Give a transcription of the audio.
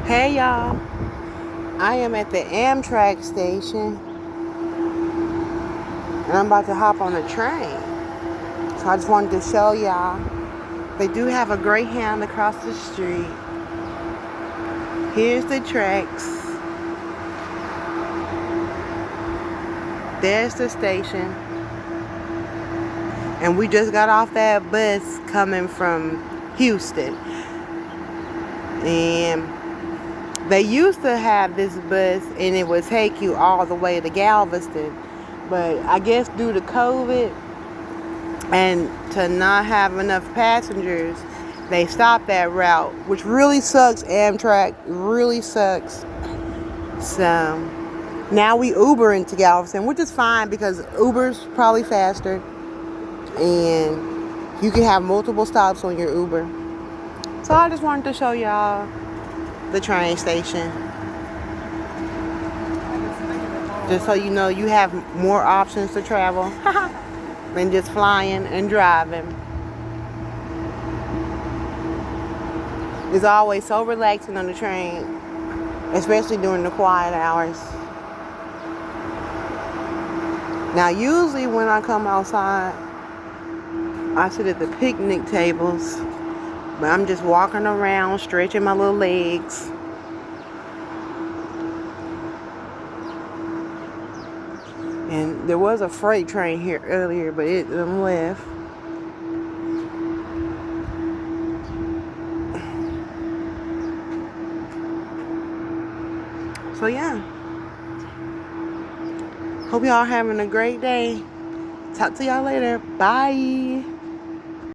Hey y'all, I am at the Amtrak station and I'm about to hop on a train. So I just wanted to show y'all. They do have a Greyhound across the street. Here's the tracks. There's the station. And we just got off that bus coming from Houston. And they used to have this bus and it would take you all the way to Galveston. But I guess due to COVID and to not have enough passengers, they stopped that route, which really sucks. Amtrak really sucks. So now we Uber into Galveston, which is fine because Uber's probably faster and you can have multiple stops on your Uber. So I just wanted to show y'all the train station. Just so you know, you have more options to travel than just flying and driving. It's always so relaxing on the train, especially during the quiet hours. Now, usually when I come outside, I sit at the picnic tables, but I'm just walking around, stretching my little legs. And there was a freight train here earlier, but it left. So yeah. Hope y'all having a great day. Talk to y'all later. Bye.